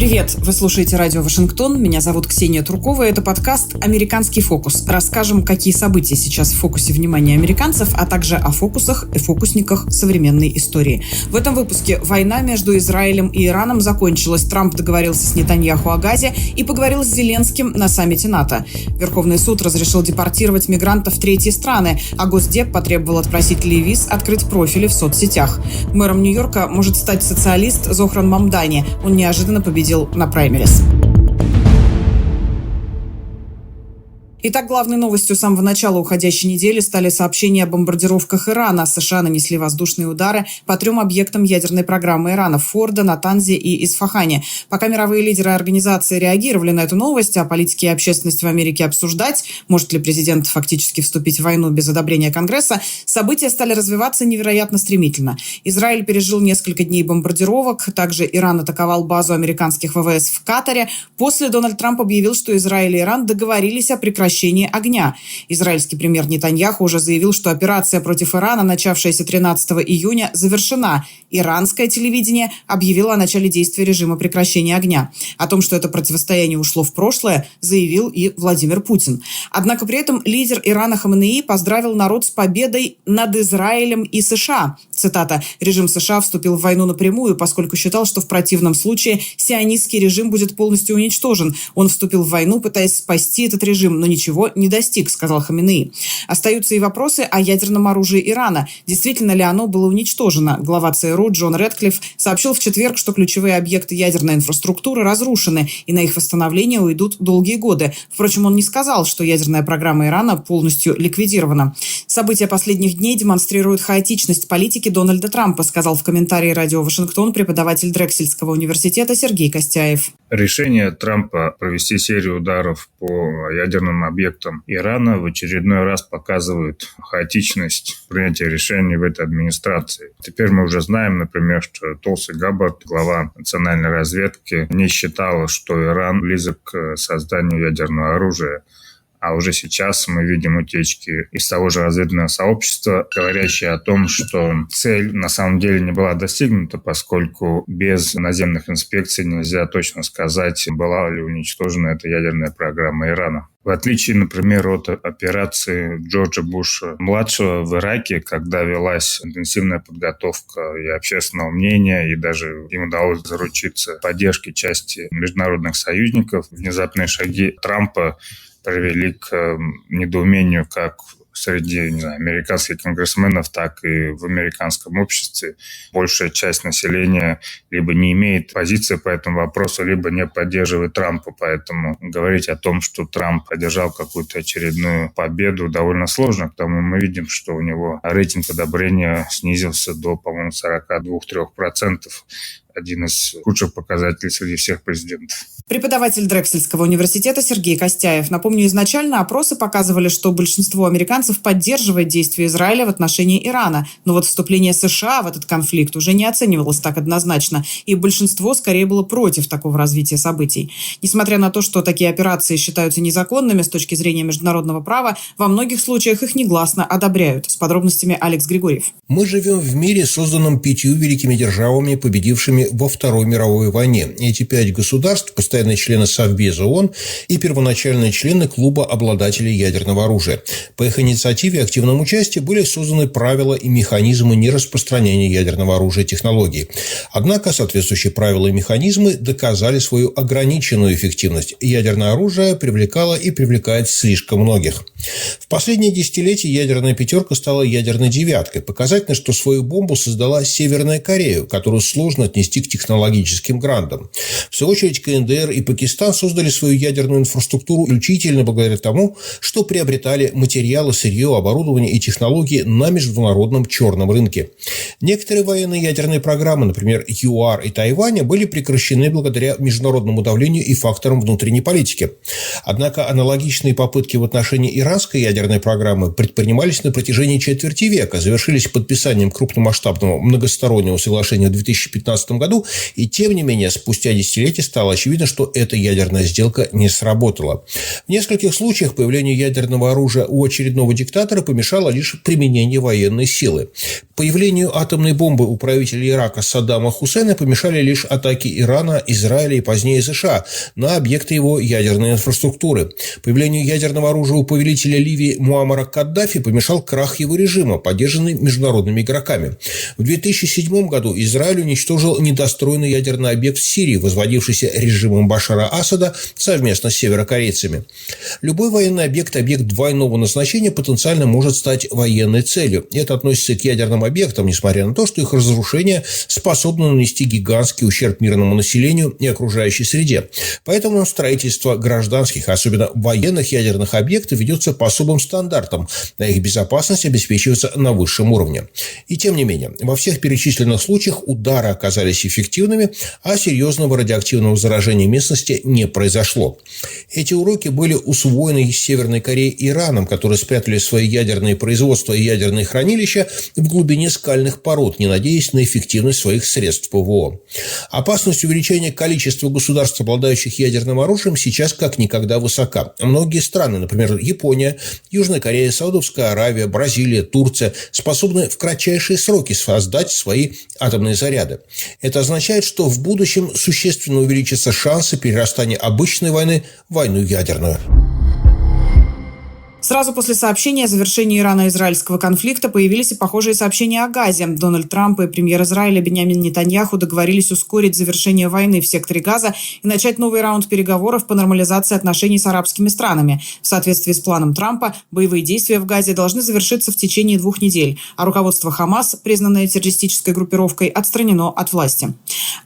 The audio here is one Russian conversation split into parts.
Привет! Вы слушаете радио Вашингтон. Меня зовут Ксения Туркова. Это подкаст «Американский фокус». Расскажем, какие события сейчас в фокусе внимания американцев, а также о фокусах и фокусниках современной истории. В этом выпуске война между Израилем и Ираном закончилась. Трамп договорился с Нетаньяху о газе и поговорил с Зеленским на саммите НАТО. Верховный суд разрешил депортировать мигрантов в третьи страны, а Госдеп потребовал от просителей виз открыть профили в соцсетях. Мэром Нью-Йорка может стать социалист Зохран Мамдани. Он неожиданно победил на праймерис. Итак, главной новостью с самого начала уходящей недели стали сообщения о бомбардировках Ирана. США нанесли воздушные удары по 3 объектам ядерной программы Ирана – Фордо, Натанзе и Исфахане. Пока мировые лидеры организации реагировали на эту новость, а политики и общественность в Америке обсуждать, может ли президент фактически вступить в войну без одобрения Конгресса, события стали развиваться невероятно стремительно. Израиль пережил несколько дней бомбардировок, также Иран атаковал базу американских ВВС в Катаре. После Дональд Трамп объявил, что Израиль и Иран договорились о прекращении огня. Израильский премьер Нетаньяху уже заявил, что операция против Ирана, начавшаяся 13 июня, завершена. Иранское телевидение объявило о начале действия режима прекращения огня. О том, что это противостояние ушло в прошлое, заявил и Владимир Путин. Однако при этом лидер Ирана Хаменеи поздравил народ с победой над Израилем и США. Цитата: «Режим США вступил в войну напрямую, поскольку считал, что в противном случае сионистский режим будет полностью уничтожен. Он вступил в войну, пытаясь спасти этот режим, но ничего не достиг», сказал Хаменеи. Остаются и вопросы о ядерном оружии Ирана. Действительно ли оно было уничтожено? Глава ЦРУ Джон Рэдклифф сообщил в четверг, что ключевые объекты ядерной инфраструктуры разрушены, и на их восстановление уйдут долгие годы. Впрочем, он не сказал, что ядерная программа Ирана полностью ликвидирована. События последних дней демонстрируют хаотичность политики Дональда Трампа, сказал в комментарии радио Вашингтон преподаватель Дрексельского университета Сергей Костяев. Решение Трампа провести серию ударов по ядерным объектам Ирана в очередной раз показывает хаотичность принятия решений в этой администрации. Теперь мы уже знаем, например, что Толси Габбард, глава национальной разведки, не считала, что Иран близок к созданию ядерного оружия. А уже сейчас мы видим утечки из того же разведывательного сообщества, говорящие о том, что цель на самом деле не была достигнута, поскольку без наземных инспекций нельзя точно сказать, была ли уничтожена эта ядерная программа Ирана. В отличие, например, от операции Джорджа Буша-младшего в Ираке, когда велась интенсивная подготовка и общественного мнения, и даже им удалось заручиться поддержкой части международных союзников, внезапные шаги Трампа привели к недоумению как среди американских конгрессменов, так и в американском обществе. Большая часть населения либо не имеет позиции по этому вопросу, либо не поддерживает Трампа. Поэтому говорить о том, что Трамп одержал какую-то очередную победу, довольно сложно. Потому мы видим, что у него рейтинг одобрения снизился до, по-моему, 42-43%. Один из худших показателей среди всех президентов. Преподаватель Дрексельского университета Сергей Костяев. Напомню, изначально опросы показывали, что большинство американцев поддерживает действия Израиля в отношении Ирана. Но вот вступление США в этот конфликт уже не оценивалось так однозначно. И большинство скорее было против такого развития событий. Несмотря на то, что такие операции считаются незаконными с точки зрения международного права, во многих случаях их негласно одобряют. С подробностями Алекс Григорьев. Мы живем в мире, созданном 5 великими державами, победившими во Второй мировой войне. Эти 5 государств – постоянные члены Совбеза ООН и первоначальные члены Клуба обладателей ядерного оружия. По их инициативе и активному участию были созданы правила и механизмы нераспространения ядерного оружия и технологий. Однако соответствующие правила и механизмы доказали свою ограниченную эффективность. Ядерное оружие привлекало и привлекает слишком многих. В последние десятилетия ядерная пятерка стала ядерной девяткой. Показательно, что свою бомбу создала Северная Корея, которую сложно отнести к технологическим грандам. В свою очередь, КНДР и Пакистан создали свою ядерную инфраструктуру исключительно благодаря тому, что приобретали материалы, сырье, оборудование и технологии на международном черном рынке. Некоторые военные ядерные программы, например, ЮАР и Тайваня, были прекращены благодаря международному давлению и факторам внутренней политики. Однако аналогичные попытки в отношении иранской ядерной программы предпринимались на протяжении четверти века, завершились подписанием крупномасштабного многостороннего соглашения в 2015 году году, и тем не менее спустя десятилетия стало очевидно, что эта ядерная сделка не сработала. В нескольких случаях появлению ядерного оружия у очередного диктатора помешало лишь применение военной силы. Появлению атомной бомбы у правителя Ирака Саддама Хусейна помешали лишь атаки Ирана, Израиля и позднее США на объекты его ядерной инфраструктуры. Появлению ядерного оружия у повелителя Ливии Муаммара Каддафи помешал крах его режима, поддержанный международными игроками. В 2007 году Израиль уничтожил недостроенный ядерный объект в Сирии, возводившийся режимом Башара Асада совместно с северокорейцами. Любой военный объект, объект двойного назначения, потенциально может стать военной целью. Это относится к ядерным объектам, несмотря на то, что их разрушение способно нанести гигантский ущерб мирному населению и окружающей среде. Поэтому строительство гражданских, особенно военных ядерных объектов, ведется по особым стандартам, а их безопасность обеспечивается на высшем уровне. И тем не менее, во всех перечисленных случаях удары оказались эффективными, а серьезного радиоактивного заражения местности не произошло. Эти уроки были усвоены из Северной Кореи и Ираном, которые спрятали свои ядерные производства и ядерные хранилища в глубине скальных пород, не надеясь на эффективность своих средств ПВО. Опасность увеличения количества государств, обладающих ядерным оружием, сейчас как никогда высока. Многие страны, например, Япония, Южная Корея, Саудовская Аравия, Бразилия, Турция, способны в кратчайшие сроки создать свои атомные заряды. Это означает, что в будущем существенно увеличатся шансы перерастания обычной войны в войну ядерную. Сразу после сообщения о завершении ирано-израильского конфликта появились и похожие сообщения о Газе. Дональд Трамп и премьер Израиля Биньямин Нетаньяху договорились ускорить завершение войны в секторе Газа и начать новый раунд переговоров по нормализации отношений с арабскими странами. В соответствии с планом Трампа, боевые действия в Газе должны завершиться в течение 2 недель, а руководство Хамас, признанное террористической группировкой, отстранено от власти.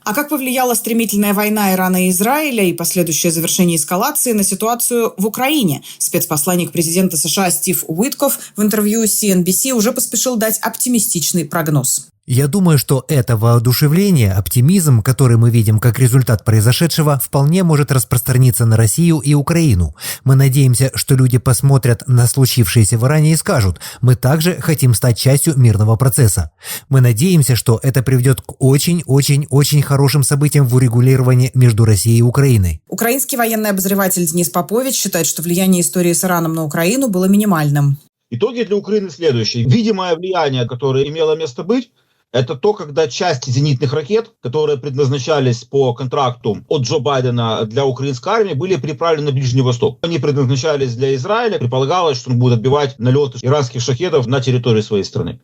А как повлияла стремительная война Ирана и Израиля и последующее завершение эскалации на ситуацию в Украине? Спецпосланник президента США Стив Уиткоф в интервью с CNBC уже поспешил дать оптимистичный прогноз. Я думаю, что это воодушевление, оптимизм, который мы видим как результат произошедшего, вполне может распространиться на Россию и Украину. Мы надеемся, что люди посмотрят на случившееся в Иране и скажут: мы также хотим стать частью мирного процесса. Мы надеемся, что это приведет к очень хорошим событиям в урегулировании между Россией и Украиной. Украинский военный обозреватель Денис Попович считает, что влияние истории с Ираном на Украину было минимальным. Итоги для Украины следующие. Видимое влияние, которое имело место быть, это то, когда части зенитных ракет, которые предназначались по контракту от Джо Байдена для украинской армии, были переправлены на Ближний Восток. Они предназначались для Израиля. Предполагалось, что он будет отбивать налеты иранских шахедов на территории своей страны.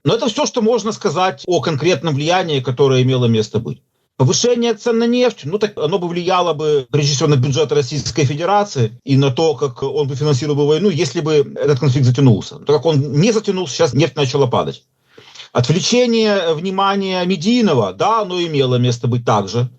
Но это все, что можно сказать о конкретном влиянии, которое имело место быть. Повышение цен на нефть, так оно бы влияло бы, прежде всего, на бюджет Российской Федерации и на то, как он бы финансировал бы войну, если бы этот конфликт затянулся. Так как он не затянулся, сейчас нефть начала падать. Отвлечение внимания медийного, да, оно имело место быть также.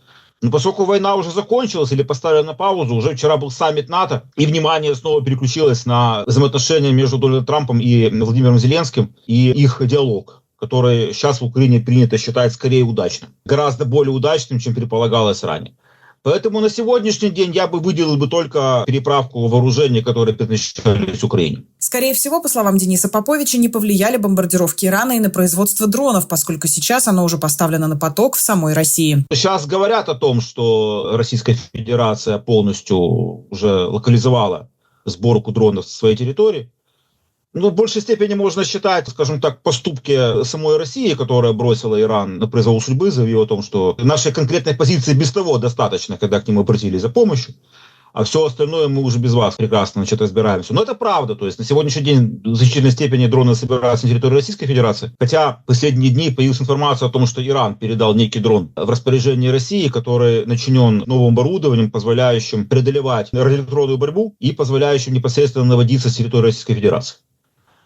Но поскольку война уже закончилась или поставлена на паузу, уже вчера был саммит НАТО, и внимание снова переключилось на взаимоотношения между Дональдом Трампом и Владимиром Зеленским и их диалог, который сейчас в Украине принято считать скорее удачным. Гораздо более удачным, чем предполагалось ранее. Поэтому на сегодняшний день я бы выделил только переправку вооружений, которые предназначались Украине. Скорее всего, по словам Дениса Поповича, не повлияли бомбардировки Ирана и на производство дронов, поскольку сейчас оно уже поставлено на поток в самой России. Сейчас говорят о том, что Российская Федерация полностью уже локализовала сборку дронов со своей территории. В большей степени можно считать, скажем так, поступки самой России, которая бросила Иран на произвол судьбы, заявила о том, что нашей конкретной позиции без того достаточно, когда к ним обратились за помощью, а все остальное мы уже без вас прекрасно разбираемся. Но это правда, то есть на сегодняшний день в значительной степени дроны собираются на территории Российской Федерации, хотя в последние дни появилась информация о том, что Иран передал некий дрон в распоряжение России, который начинен новым оборудованием, позволяющим преодолевать радиоэлектронную борьбу и позволяющим непосредственно наводиться с территории Российской Федерации.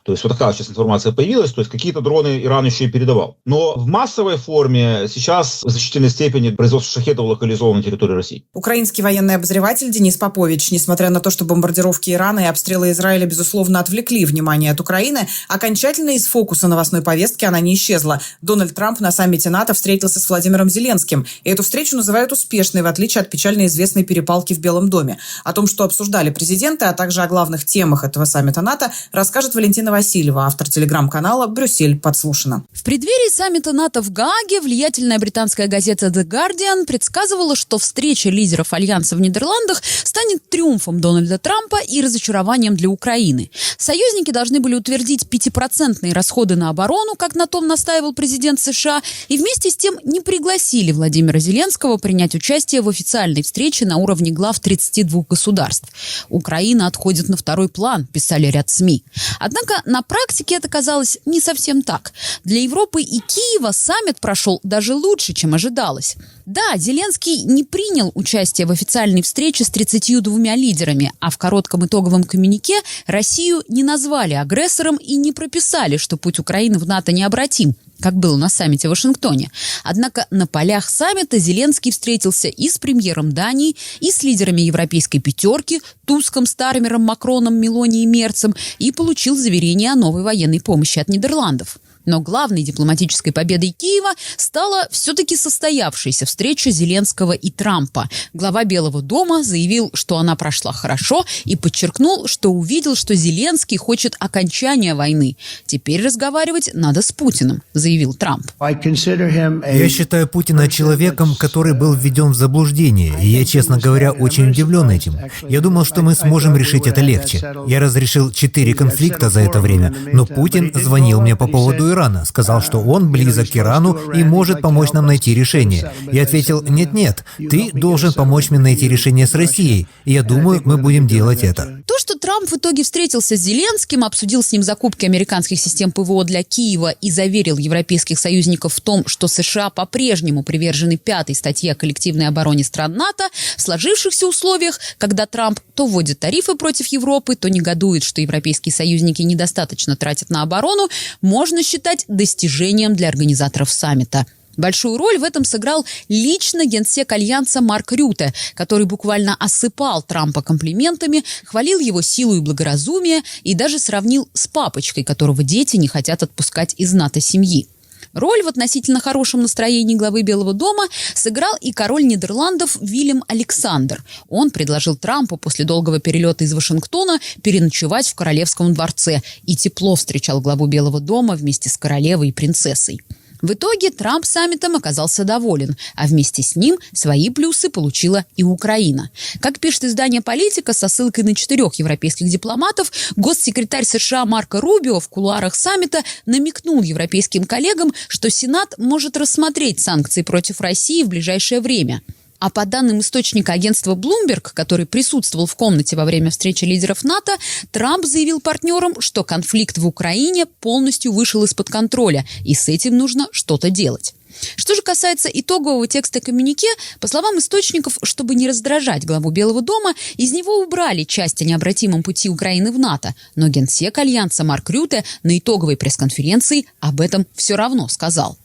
То есть вот такая сейчас информация появилась, то есть какие-то дроны Иран еще и передавал. Но в массовой форме сейчас в значительной степени производство шахедов локализовано на территории России. Украинский военный обозреватель Денис Попович, несмотря на то, что бомбардировки Ирана и обстрелы Израиля, безусловно, отвлекли внимание от Украины, окончательно из фокуса новостной повестки она не исчезла. Дональд Трамп на саммите НАТО встретился с Владимиром Зеленским. И эту встречу называют успешной, в отличие от печально известной перепалки в Белом доме. О том, что обсуждали президенты, а также о главных темах этого саммита НАТО, расскажет Валентина Васильева, автор телеграм-канала «Брюссель подслушано». В преддверии саммита НАТО в Гааге влиятельная британская газета The Guardian предсказывала, что встреча лидеров Альянса в Нидерландах станет триумфом Дональда Трампа и разочарованием для Украины. Союзники должны были утвердить 5% расходы на оборону, как на том настаивал президент США, и вместе с тем не пригласили Владимира Зеленского принять участие в официальной встрече на уровне глав 32 государств. Украина отходит на второй план, писали ряд СМИ. Однако на практике это казалось не совсем так. Для Европы и Киева саммит прошел даже лучше, чем ожидалось. Да, Зеленский не принял участие в официальной встрече с 32 лидерами, а в коротком итоговом коммюнике Россию не назвали агрессором и не прописали, что путь Украины в НАТО необратим, как было на саммите в Вашингтоне. Однако на полях саммита Зеленский встретился и с премьером Дании, и с лидерами Европейской пятерки, Туском, Стармером, Макроном, Мелони и Мерцем, и получил заверение о новой военной помощи от Нидерландов. Но главной дипломатической победой Киева стала все-таки состоявшаяся встреча Зеленского и Трампа. Глава Белого дома заявил, что она прошла хорошо, и подчеркнул, что увидел, что Зеленский хочет окончания войны. Теперь разговаривать надо с Путиным, заявил Трамп. Я считаю Путина человеком, который был введен в заблуждение, и я, честно говоря, очень удивлен этим. Я думал, что мы сможем решить это легче. Я разрешил 4 конфликта за это время, но Путин звонил мне по поводу Ирана, сказал, что он близок к Ирану и может помочь нам найти решение. Я ответил: нет, ты должен помочь мне найти решение с Россией, и я думаю, мы будем делать это. То, что Трамп в итоге встретился с Зеленским, обсудил с ним закупки американских систем ПВО для Киева и заверил европейских союзников в том, что США по-прежнему привержены 5-й статье о коллективной обороне стран НАТО, в сложившихся условиях, когда Трамп то вводит тарифы против Европы, то негодует, что европейские союзники недостаточно тратят на оборону, можно считать достижением для организаторов саммита. Большую роль в этом сыграл лично генсек Альянса Марк Рюте, который буквально осыпал Трампа комплиментами, хвалил его силу и благоразумие и даже сравнил с папочкой, которого дети не хотят отпускать из НАТО-семьи. Роль в относительно хорошем настроении главы Белого дома сыграл и король Нидерландов Вильям Александр. Он предложил Трампу после долгого перелета из Вашингтона переночевать в Королевском дворце и тепло встречал главу Белого дома вместе с королевой и принцессой. В итоге Трамп саммитом оказался доволен, а вместе с ним свои плюсы получила и Украина. Как пишет издание «Политика» со ссылкой на 4 европейских дипломатов, госсекретарь США Марко Рубио в кулуарах саммита намекнул европейским коллегам, что Сенат может рассмотреть санкции против России в ближайшее время. А по данным источника агентства Bloomberg, который присутствовал в комнате во время встречи лидеров НАТО, Трамп заявил партнерам, что конфликт в Украине полностью вышел из-под контроля, и с этим нужно что-то делать. Что же касается итогового текста коммюнике, по словам источников, чтобы не раздражать главу Белого дома, из него убрали часть о необратимом пути Украины в НАТО, но генсек Альянса Марк Рюте на итоговой пресс-конференции об этом все равно сказал.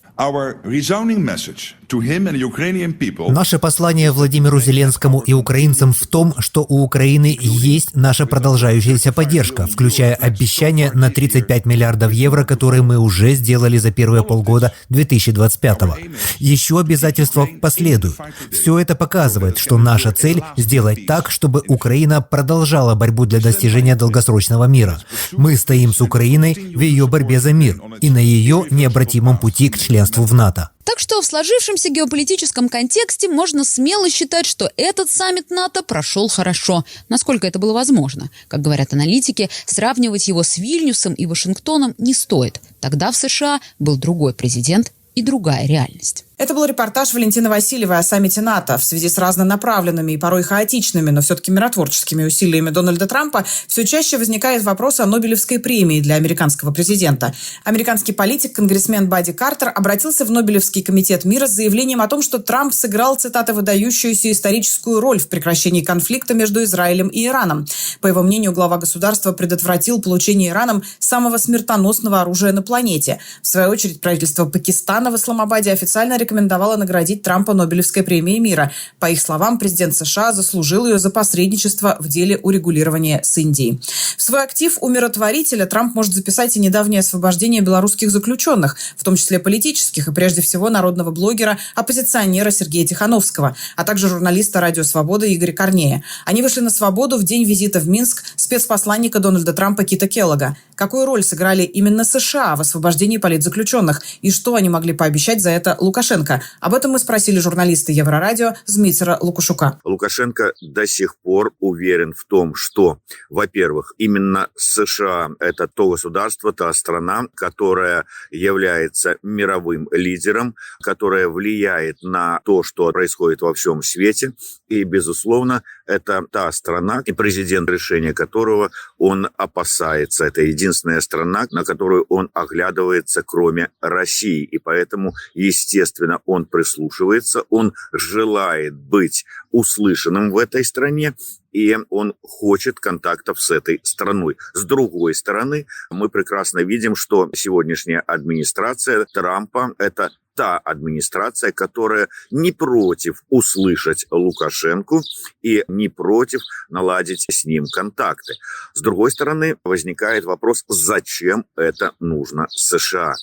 Наше послание Владимиру Зеленскому и украинцам в том, что у Украины есть наша продолжающаяся поддержка, включая обещания на 35 миллиардов евро, которые мы уже сделали за первые полгода 2025-го. Еще обязательства последуют. Все это показывает, что наша цель – сделать так, чтобы Украина продолжала борьбу для достижения долгосрочного мира. Мы стоим с Украиной в ее борьбе за мир и на ее необратимом пути к членству в НАТО. Так что в сложившемся геополитическом контексте можно смело считать, что этот саммит НАТО прошел хорошо, насколько это было возможно. Как говорят аналитики, сравнивать его с Вильнюсом и Вашингтоном не стоит. Тогда в США был другой президент и другая реальность. Это был репортаж Валентины Васильевой о саммите НАТО. В связи с разнонаправленными и порой хаотичными, но все-таки миротворческими усилиями Дональда Трампа все чаще возникает вопрос о Нобелевской премии для американского президента. Американский политик, конгрессмен Бадди Картер обратился в Нобелевский комитет мира с заявлением о том, что Трамп сыграл, цитата, «выдающуюся историческую роль в прекращении конфликта между Израилем и Ираном». По его мнению, глава государства предотвратил получение Ираном самого смертоносного оружия на планете. В свою очередь, правительство Пакистана в Исламабаде официально рекомендует порекомендовала наградить Трампа Нобелевской премией мира. По их словам, президент США заслужил ее за посредничество в деле урегулирования с Индией. В свой актив умиротворителя Трамп может записать и недавнее освобождение белорусских заключенных, в том числе политических и прежде всего народного блогера, оппозиционера Сергея Тихановского, а также журналиста «Радио Свобода» Игоря Корнея. Они вышли на свободу в день визита в Минск спецпосланника Дональда Трампа Кита Келлога. Какую роль сыграли именно США в освобождении политзаключенных и что они могли пообещать за это Лукашенко? Об этом мы спросили журналиста Еврорадио Змитера Лукашука. Лукашенко до сих пор уверен в том, что, во-первых, именно США – это то государство, та страна, которая является мировым лидером, которая влияет на то, что происходит во всем свете. И, безусловно, это та страна, и президент, решения которого он опасается. Это единственная страна, на которую он оглядывается, кроме России. И поэтому, естественно, он прислушивается, он желает быть услышанным в этой стране, и он хочет контактов с этой страной. С другой стороны, мы прекрасно видим, что сегодняшняя администрация Трампа – это та администрация, которая не против услышать Лукашенко и не против наладить с ним контакты. С другой стороны, возникает вопрос, зачем это нужно США?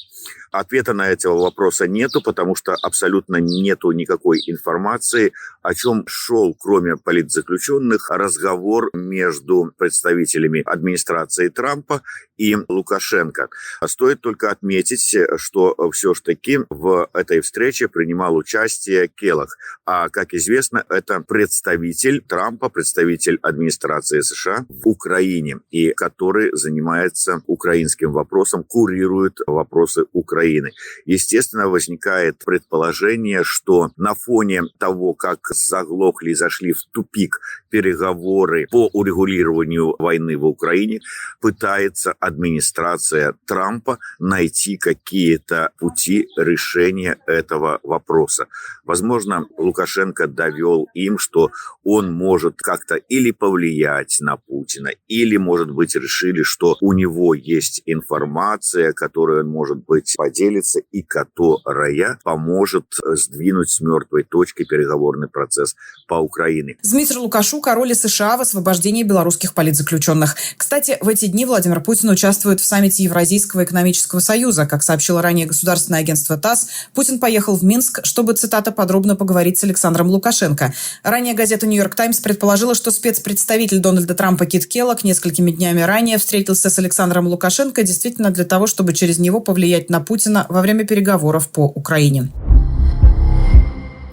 Ответа на этого вопроса нету, потому что абсолютно нету никакой информации, о чем шел, кроме политзаключенных, разговор между представителями администрации Трампа и Лукашенко. Стоит только отметить, что все-таки в этой встрече принимал участие Келлог. А, как известно, это представитель Трампа, представитель администрации США в Украине, и который занимается украинским вопросом, курирует вопросы Украины. Естественно, возникает предположение, что на фоне того, как заглохли и зашли в тупик переговоры по урегулированию войны в Украине, пытается администрация Трампа найти какие-то пути решения этого вопроса. Возможно, Лукашенко довел им, что он может как-то или повлиять на Путина, или, может быть, решили, что у него есть информация, которой он, может быть, поделится и которая поможет сдвинуть с мертвой точки переговорный процесс по Украине. Змитер Лукашук о роли США в освобождении белорусских политзаключенных. Кстати, в эти дни Владимир Путин участвует в саммите Евразийского экономического союза. Как сообщило ранее государственное агентство ТАСС, Путин поехал в Минск, чтобы, цитата, подробно поговорить с Александром Лукашенко. Ранее газета «Нью-Йорк Таймс» предположила, что спецпредставитель Дональда Трампа Кит Келлог несколькими днями ранее встретился с Александром Лукашенко действительно для того, чтобы через него повлиять на Путина во время переговоров по Украине.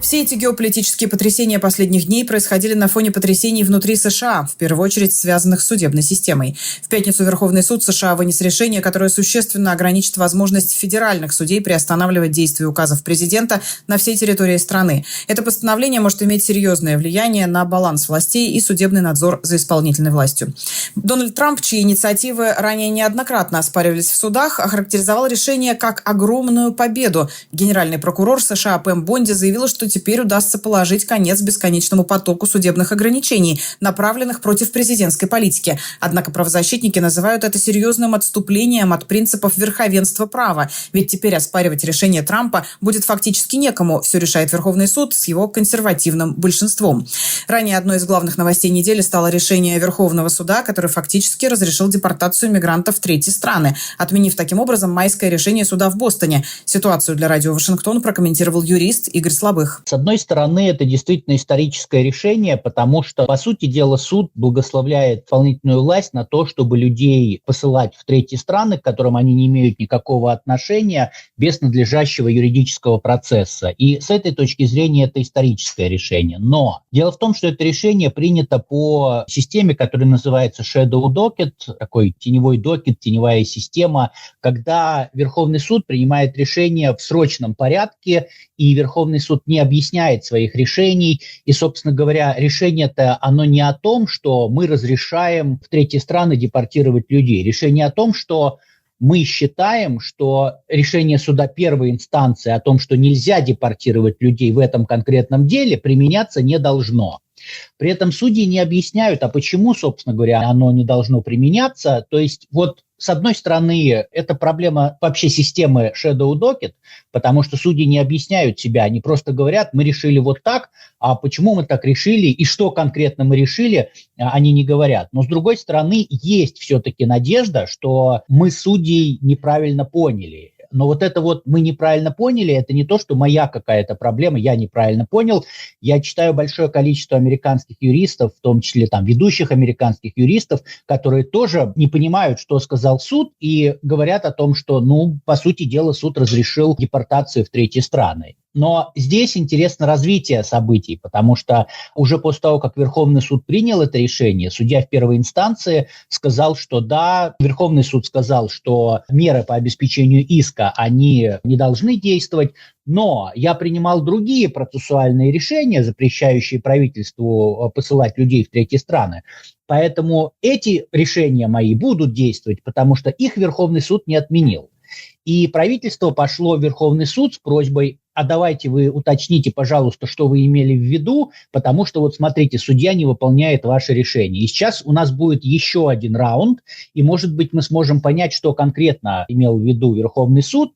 Все эти геополитические потрясения последних дней происходили на фоне потрясений внутри США, в первую очередь связанных с судебной системой. В пятницу Верховный суд США вынес решение, которое существенно ограничит возможность федеральных судей приостанавливать действие указов президента на всей территории страны. Это постановление может иметь серьезное влияние на баланс властей и судебный надзор за исполнительной властью. Дональд Трамп, чьи инициативы ранее неоднократно оспаривались в судах, охарактеризовал решение как огромную победу. Генеральный прокурор США Пэм Бонди заявила, что теперь удастся положить конец бесконечному потоку судебных ограничений, направленных против президентской политики. Однако правозащитники называют это серьезным отступлением от принципов верховенства права. Ведь теперь оспаривать решение Трампа будет фактически некому. Все решает Верховный суд с его консервативным большинством. Ранее одной из главных новостей недели стало решение Верховного суда, который фактически разрешил депортацию мигрантов в третьи страны, отменив таким образом майское решение суда в Бостоне. Ситуацию для радио Вашингтон прокомментировал юрист Игорь Слабых. С одной стороны, это действительно историческое решение, потому что, по сути дела, суд благословляет исполнительную власть на то, чтобы людей посылать в третьи страны, к которым они не имеют никакого отношения, без надлежащего юридического процесса. И с этой точки зрения это историческое решение. Но дело в том, что это решение принято по системе, которая называется Shadow Docket, такой теневой докет, теневая система, когда Верховный суд принимает решение в срочном порядке, и Верховный суд не объясняет своих решений. И, собственно говоря, решение-то оно не о том, что мы разрешаем в третьи страны депортировать людей. Решение о том, что мы считаем, что решение суда первой инстанции о том, что нельзя депортировать людей в этом конкретном деле, применяться не должно. При этом судьи не объясняют, а почему, собственно говоря, оно не должно применяться. То есть вот с одной стороны, это проблема вообще системы Shadow Docket, потому что судьи не объясняют себя, они просто говорят, мы решили вот так, а почему мы так решили и что конкретно мы решили, они не говорят. Но с другой стороны, есть все-таки надежда, что мы судей неправильно поняли. Но вот это вот мы неправильно поняли, это не то, что моя какая-то проблема, я неправильно понял. Я читаю большое количество американских юристов, в том числе там ведущих американских юристов, которые тоже не понимают, что сказал суд, и говорят о том, что, по сути дела, суд разрешил депортацию в третьи страны. Но здесь интересно развитие событий, потому что уже после того, как Верховный суд принял это решение, судья в первой инстанции сказал, что да, Верховный суд сказал, что меры по обеспечению иска, они не должны действовать, но я принимал другие процессуальные решения, запрещающие правительству посылать людей в третьи страны. Поэтому эти решения мои будут действовать, потому что их Верховный суд не отменил. И правительство пошло в Верховный суд с просьбой, а давайте вы уточните, пожалуйста, что вы имели в виду, потому что вот смотрите, судья не выполняет ваше решение. И сейчас у нас будет еще один раунд, и, может быть, мы сможем понять, что конкретно имел в виду Верховный суд.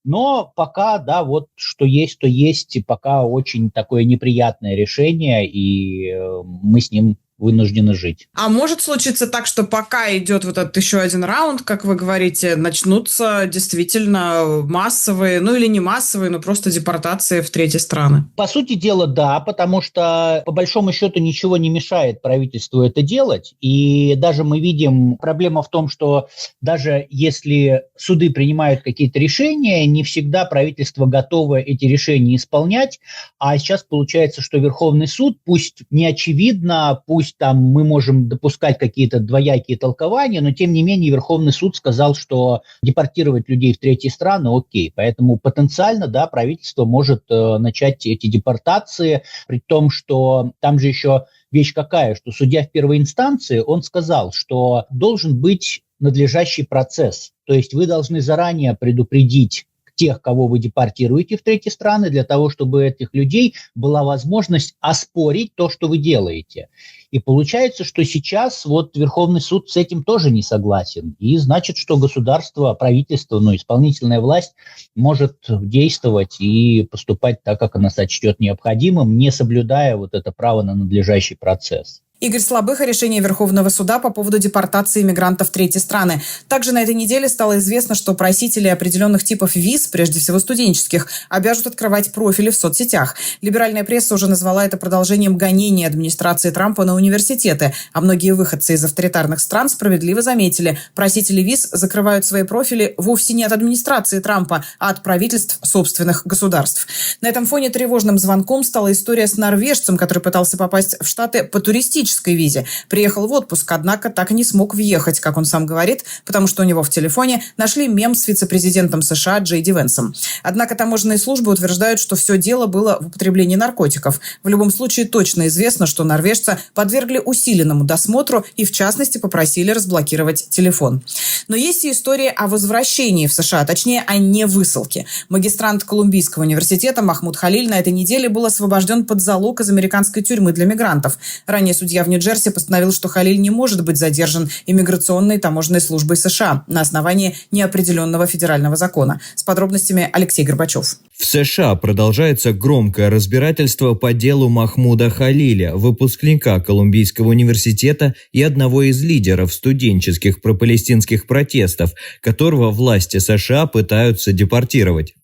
Но пока, да, вот что есть, то есть, и пока очень такое неприятное решение, и мы с ним вынуждены жить. А может случиться так, что пока идет вот этот еще один раунд, как вы говорите, начнутся действительно массовые, или не массовые, но просто депортации в третьи страны? По сути дела, да, потому что по большому счету ничего не мешает правительству это делать. И даже мы видим, проблема в том, что даже если суды принимают какие-то решения, не всегда правительство готово эти решения исполнять. А сейчас получается, что Верховный суд, пусть не очевидно, пусть там мы можем допускать какие-то двоякие толкования, но тем не менее Верховный суд сказал, что депортировать людей в третьи страны окей. Поэтому потенциально, да, правительство может начать эти депортации, при том, что там же еще вещь какая, что судья в первой инстанции, он сказал, что должен быть надлежащий процесс. То есть вы должны заранее предупредить тех, кого вы депортируете в третьи страны, для того, чтобы у этих людей была возможность оспорить то, что вы делаете. И получается, что сейчас вот Верховный суд с этим тоже не согласен. И значит, что государство, правительство, исполнительная власть может действовать и поступать так, как она сочтет необходимым, не соблюдая вот это право на надлежащий процесс. Игорь Слабых о решении Верховного суда по поводу депортации мигрантов в третьи страны. Также на этой неделе стало известно, что просители определенных типов виз, прежде всего студенческих, обяжут открывать профили в соцсетях. Либеральная пресса уже назвала это продолжением гонений администрации Трампа на университеты, а многие выходцы из авторитарных стран справедливо заметили, просители виз закрывают свои профили вовсе не от администрации Трампа, а от правительств собственных государств. На этом фоне тревожным звонком стала история с норвежцем, который пытался попасть в Штаты по туристической визе. Приехал в отпуск, однако так и не смог въехать, как он сам говорит, потому что у него в телефоне нашли мем с вице-президентом США Джей Ди Венсом. Однако таможенные службы утверждают, что все дело было в употреблении наркотиков. В любом случае точно известно, что норвежца подвергли усиленному досмотру и, в частности, попросили разблокировать телефон. Но есть и история о возвращении в США, точнее, о невысылке. Магистрант Колумбийского университета Махмуд Халиль на этой неделе был освобожден под залог из американской тюрьмы для мигрантов. Ранее судья в Нью-Джерси постановил, что Халиль не может быть задержан иммиграционной таможенной службой США на основании неопределенного федерального закона. С подробностями Алексей Горбачев. В США продолжается громкое разбирательство по делу Махмуда Халиля, выпускника Колумбийского университета и одного из лидеров студенческих пропалестинских протестов, которого власти США пытаются депортировать.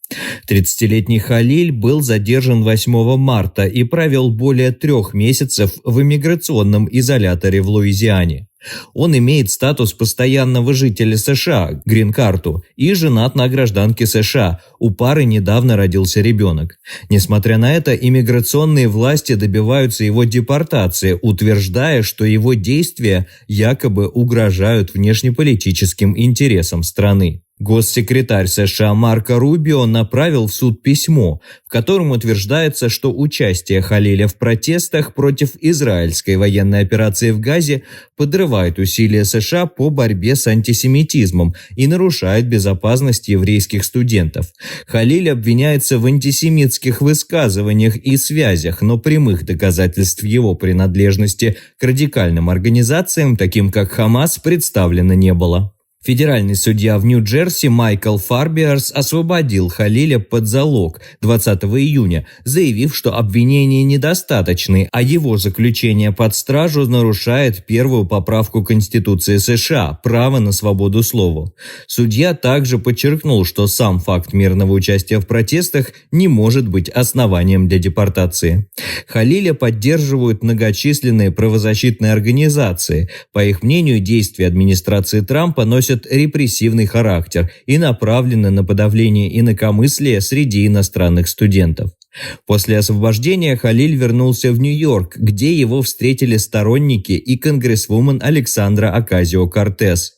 30-летний Халиль был задержан 8 марта и провел более 3 месяцев в иммиграционном изоляторе в Луизиане. Он имеет статус постоянного жителя США, грин-карту, и женат на гражданке США. У пары недавно родился ребенок. Несмотря на это, иммиграционные власти добиваются его депортации, утверждая, что его действия якобы угрожают внешнеполитическим интересам страны. Госсекретарь США Марко Рубио направил в суд письмо, в котором утверждается, что участие Халиля в протестах против израильской военной операции в Газе подрывает усилия США по борьбе с антисемитизмом и нарушает безопасность еврейских студентов. Халиль обвиняется в антисемитских высказываниях и связях, но прямых доказательств его принадлежности к радикальным организациям, таким как Хамас, представлено не было. Федеральный судья в Нью-Джерси Майкл Фарбиарс освободил Халиля под залог 20 июня, заявив, что обвинения недостаточны, а его заключение под стражу нарушает первую поправку Конституции США – право на свободу слова. Судья также подчеркнул, что сам факт мирного участия в протестах не может быть основанием для депортации. Халиля поддерживают многочисленные правозащитные организации. По их мнению, действия администрации Трампа носят репрессивный характер и направлены на подавление инакомыслия среди иностранных студентов. После освобождения Халиль вернулся в Нью-Йорк, где его встретили сторонники и конгрессвумен Александра Окасио-Кортес.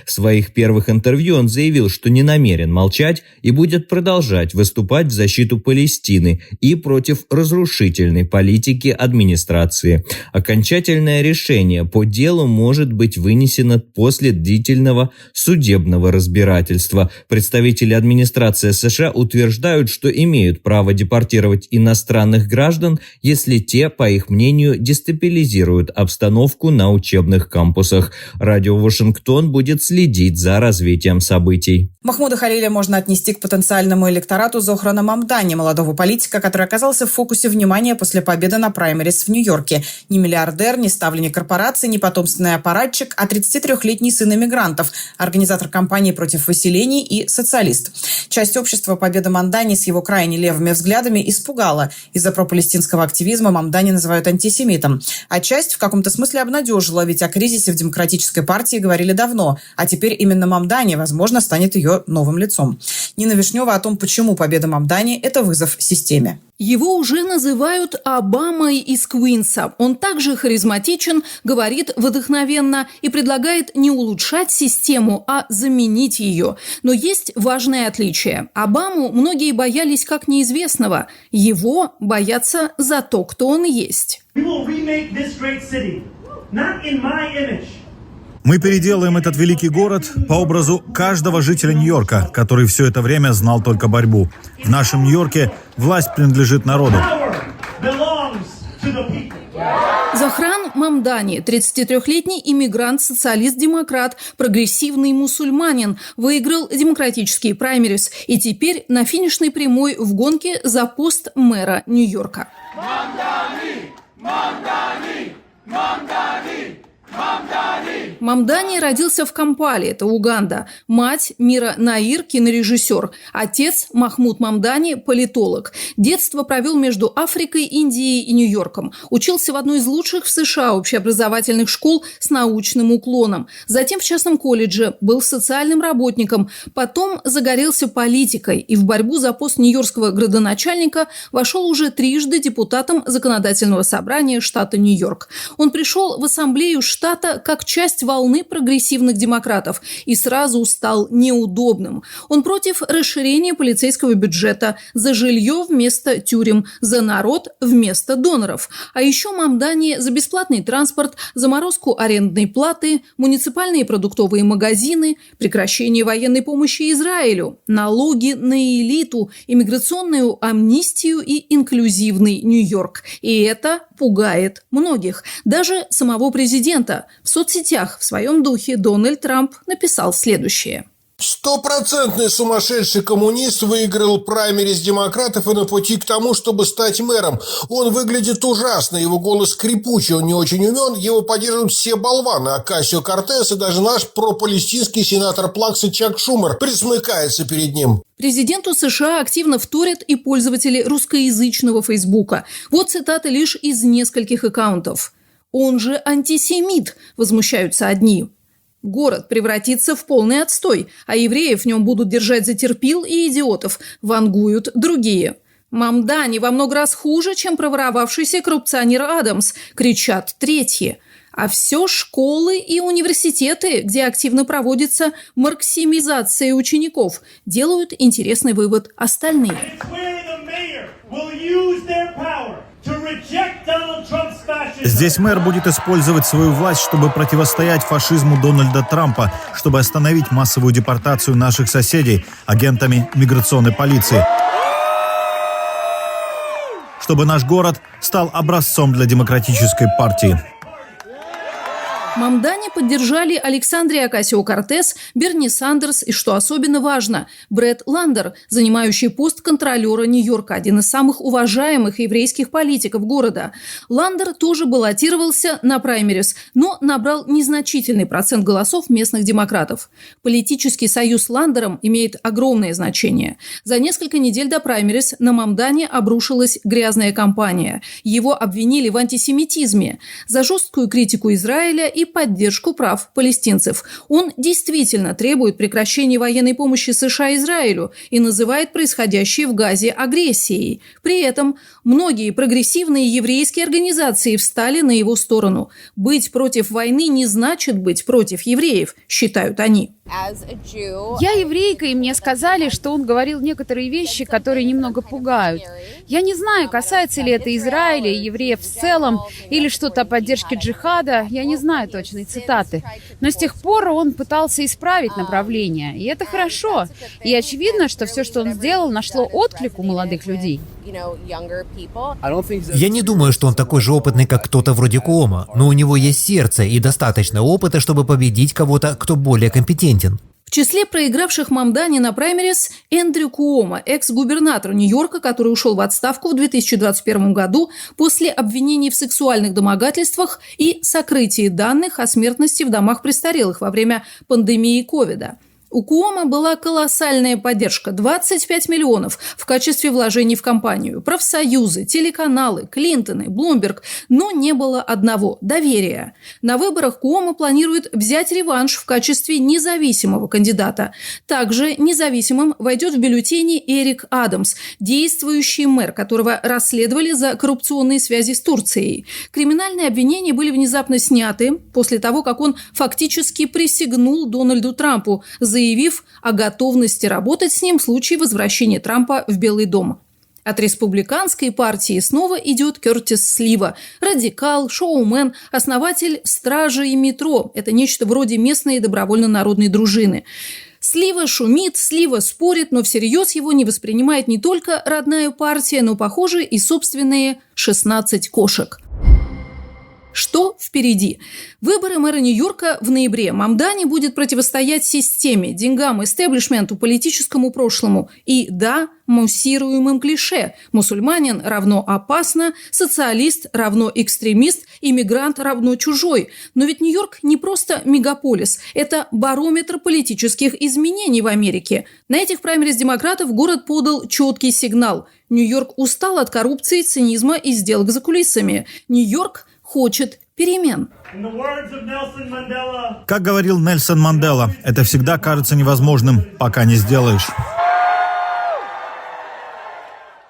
В своих первых интервью он заявил, что не намерен молчать и будет продолжать выступать в защиту Палестины и против разрушительной политики администрации. Окончательное решение по делу может быть вынесено после длительного судебного разбирательства. Представители администрации США утверждают, что имеют право депортировать иностранных граждан, если те, по их мнению, дестабилизируют обстановку на учебных кампусах. Радио Вашингтон будет следить за развитием событий. Махмуда Халиля можно отнести к потенциальному электорату Зохрана Мамдани, молодого политика, который оказался в фокусе внимания после победы на праймерис в Нью-Йорке. Не миллиардер, не ставленник корпорации, не потомственный аппаратчик, а 33-летний сын иммигрантов, организатор кампании против выселений и социалист. Часть общества победа Мамдани с его крайне левыми взглядами испугала. Из-за пропалестинского активизма Мамдани называют антисемитом. А часть в каком-то смысле обнадежила, ведь о кризисе в Демократической партии говорили давно. А теперь именно Мамдани, возможно, станет ее новым лицом. Нина Вишнева о том, почему победа Мамдани – это вызов системе. Его уже называют Обамой из Квинса. Он также харизматичен, говорит вдохновенно и предлагает не улучшать систему, а заменить ее. Но есть важное отличие. Обаму многие боялись как неизвестного. Его боятся за то, кто он есть. Мы переделаем этот великий город по образу каждого жителя Нью-Йорка, который все это время знал только борьбу. В нашем Нью-Йорке власть принадлежит народу. Зохран Мамдани, 33-летний иммигрант-социалист-демократ, прогрессивный мусульманин, выиграл демократические праймерис и теперь на финишной прямой в гонке за пост мэра Нью-Йорка. Мамдани! Мамдани! Мамдани! Мамдани родился в Кампале, это Уганда. Мать Мира Наир – кинорежиссер. Отец Махмуд Мамдани – политолог. Детство провел между Африкой, Индией и Нью-Йорком. Учился в одной из лучших в США общеобразовательных школ с научным уклоном. Затем в частном колледже, был социальным работником. Потом загорелся политикой и в борьбу за пост нью-йоркского градоначальника вошел уже трижды депутатом Законодательного собрания штата Нью-Йорк. Он пришел в ассамблею штата как часть волны прогрессивных демократов и сразу стал неудобным. Он против расширения полицейского бюджета, за жилье вместо тюрем, за народ вместо доноров. А еще Мамдани за бесплатный транспорт, заморозку арендной платы, муниципальные продуктовые магазины, прекращение военной помощи Израилю, налоги на элиту, иммиграционную амнистию и инклюзивный Нью-Йорк. И это пугает многих. Даже самого президента. В соцсетях в своем духе Дональд Трамп написал следующее. Стопроцентный сумасшедший коммунист выиграл праймерис демократов и на пути к тому, чтобы стать мэром. Он выглядит ужасно, его голос скрипучий, он не очень умен, его поддерживают все болваны. Окасио-Кортес и даже наш пропалестинский сенатор Плакса Чак Шумер присмыкается перед ним. Президенту США активно вторят и пользователи русскоязычного Фейсбука. Вот цитаты лишь из нескольких аккаунтов. «Он же антисемит», возмущаются одни. «Город превратится в полный отстой, а евреев в нем будут держать за терпил и идиотов», вангуют другие. «Мамдани во много раз хуже, чем проворовавшийся коррупционер Адамс», кричат третьи. А все школы и университеты, где активно проводится марксимизация учеников, делают интересный вывод остальные. Здесь мэр будет использовать свою власть, чтобы противостоять фашизму Дональда Трампа, чтобы остановить массовую депортацию наших соседей агентами миграционной полиции. Чтобы наш город стал образцом для демократической партии. Мамдани поддержали Александрия Окасио-Кортес, Берни Сандерс и, что особенно важно, Брэд Ландер, занимающий пост контролера Нью-Йорка, один из самых уважаемых еврейских политиков города. Ландер тоже баллотировался на праймерис, но набрал незначительный процент голосов местных демократов. Политический союз с Ландером имеет огромное значение. За несколько недель до праймерис на Мамдани обрушилась грязная кампания. Его обвинили в антисемитизме, за жесткую критику Израиля и поддержку прав палестинцев. Он действительно требует прекращения военной помощи США Израилю и называет происходящее в Газе агрессией. При этом многие прогрессивные еврейские организации встали на его сторону. Быть против войны не значит быть против евреев, считают они. Я еврейка, и мне сказали, что он говорил некоторые вещи, которые немного пугают. Я не знаю, касается ли это Израиля и евреев в целом, или что-то о поддержке джихада, я не знаю точной цитаты. Но с тех пор он пытался исправить направление, и это хорошо. И очевидно, что все, что он сделал, нашло отклик у молодых людей. Я не думаю, что он такой же опытный, как кто-то вроде Куомо, но у него есть сердце и достаточно опыта, чтобы победить кого-то, кто более компетентен. В числе проигравших Мамдани на праймерис Эндрю Куомо, экс-губернатор Нью-Йорка, который ушел в отставку в 2021 году после обвинений в сексуальных домогательствах и сокрытии данных о смертности в домах престарелых во время пандемии ковида. У Куомо была колоссальная поддержка – 25 миллионов в качестве вложений в кампанию, профсоюзы, телеканалы, Клинтоны, Блумберг, но не было одного – доверия. На выборах Куомо планирует взять реванш в качестве независимого кандидата. Также независимым войдет в бюллетени Эрик Адамс, действующий мэр, которого расследовали за коррупционные связи с Турцией. Криминальные обвинения были внезапно сняты после того, как он фактически присягнул Дональду Трампу, заявив о готовности работать с ним в случае возвращения Трампа в Белый дом. От республиканской партии снова идет Кертис Слива, радикал, шоумен, основатель «Стражей метро». Это нечто вроде местной добровольно-народной дружины. Слива шумит, Слива спорит, но всерьез его не воспринимает не только родная партия, но, похоже, и собственные 16 кошек. Что впереди? Выборы мэра Нью-Йорка в ноябре. Мамдани будет противостоять системе, деньгам, истеблишменту, политическому прошлому и, да, муссируемым клише. Мусульманин равно опасно, социалист равно экстремист, иммигрант равно чужой. Но ведь Нью-Йорк не просто мегаполис, это барометр политических изменений в Америке. На этих праймерис демократов город подал четкий сигнал. Нью-Йорк устал от коррупции, цинизма и сделок за кулисами. Нью-Йорк хочет перемен. Как говорил Нельсон Мандела, это всегда кажется невозможным, пока не сделаешь.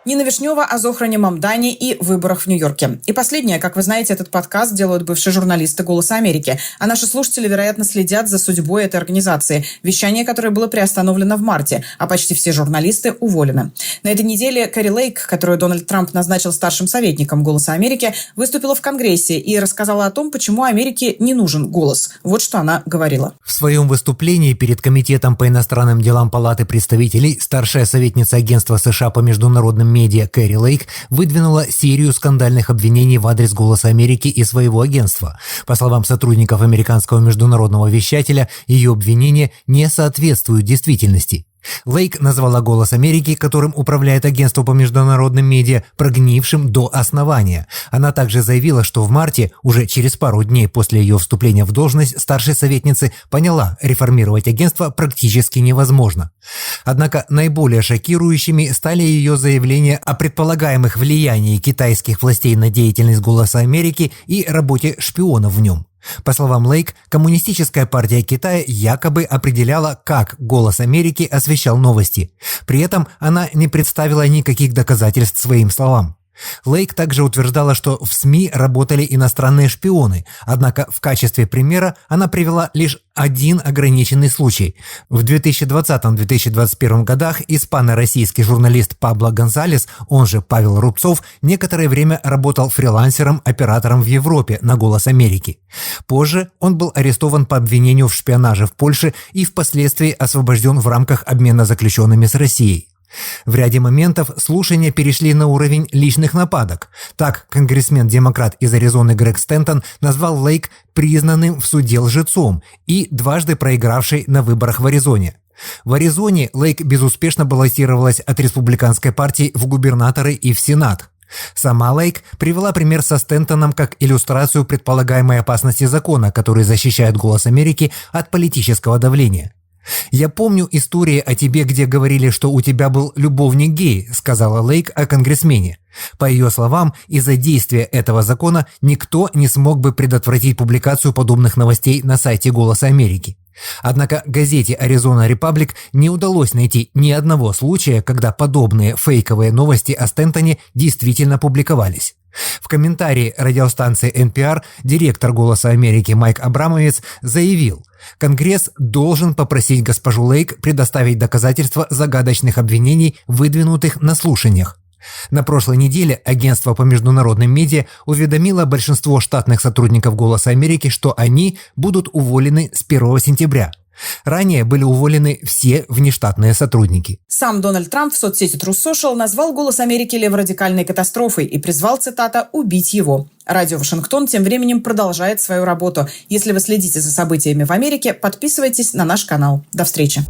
Нина Вишнева о Зохране Мамдани и выборах в Нью-Йорке. И последнее, как вы знаете, этот подкаст делают бывшие журналисты «Голоса Америки», а наши слушатели, вероятно, следят за судьбой этой организации, вещание которое было приостановлено в марте, а почти все журналисты уволены. На этой неделе Кэрри Лейк, которую Дональд Трамп назначил старшим советником «Голоса Америки», выступила в Конгрессе и рассказала о том, почему Америке не нужен голос. Вот что она говорила. В своем выступлении перед Комитетом по иностранным делам Палаты представителей старшая советница Агентства США по международным медиа Кэрри Лейк выдвинула серию скандальных обвинений в адрес «Голоса Америки» и своего агентства. По словам сотрудников американского международного вещателя, ее обвинения не соответствуют действительности. Лейк назвала «Голос Америки», которым управляет агентство по международным медиа, прогнившим до основания. Она также заявила, что в марте, уже через пару дней после ее вступления в должность, старшей советницы поняла, реформировать агентство практически невозможно. Однако наиболее шокирующими стали ее заявления о предполагаемых влиянии китайских властей на деятельность «Голоса Америки» и работе шпионов в нем. По словам Лейк, Коммунистическая партия Китая якобы определяла, как «Голос Америки» освещал новости. При этом она не представила никаких доказательств своим словам. Лейк также утверждала, что в СМИ работали иностранные шпионы, однако в качестве примера она привела лишь один ограниченный случай. В 2020-2021 годах испано-российский журналист Пабло Гонсалес, он же Павел Рубцов, некоторое время работал фрилансером-оператором в Европе на «Голос Америки». Позже он был арестован по обвинению в шпионаже в Польше и впоследствии освобожден в рамках обмена заключенными с Россией. В ряде моментов слушания перешли на уровень личных нападок. Так, конгрессмен-демократ из Аризоны Грег Стентон назвал Лейк признанным в суде лжецом и дважды проигравшей на выборах в Аризоне. В Аризоне Лейк безуспешно баллотировалась от республиканской партии в губернаторы и в Сенат. Сама Лейк привела пример со Стентоном как иллюстрацию предполагаемой опасности закона, который защищает «Голос Америки» от политического давления. «Я помню истории о тебе, где говорили, что у тебя был любовник гей», сказала Лейк о конгрессмене. По ее словам, из-за действия этого закона никто не смог бы предотвратить публикацию подобных новостей на сайте «Голоса Америки». Однако газете «Аризона Репаблик» не удалось найти ни одного случая, когда подобные фейковые новости о Стентоне действительно публиковались. В комментарии радиостанции NPR директор «Голоса Америки» Майк Абрамовец заявил: «Конгресс должен попросить госпожу Лейк предоставить доказательства загадочных обвинений, выдвинутых на слушаниях». На прошлой неделе агентство по международным медиа уведомило большинство штатных сотрудников «Голоса Америки», что они будут уволены с 1 сентября. Ранее были уволены все внештатные сотрудники. Сам Дональд Трамп в соцсети Truth Social назвал «Голос Америки» леворадикальной катастрофой и призвал, цитата, «убить его». Радио Вашингтон тем временем продолжает свою работу. Если вы следите за событиями в Америке, подписывайтесь на наш канал. До встречи.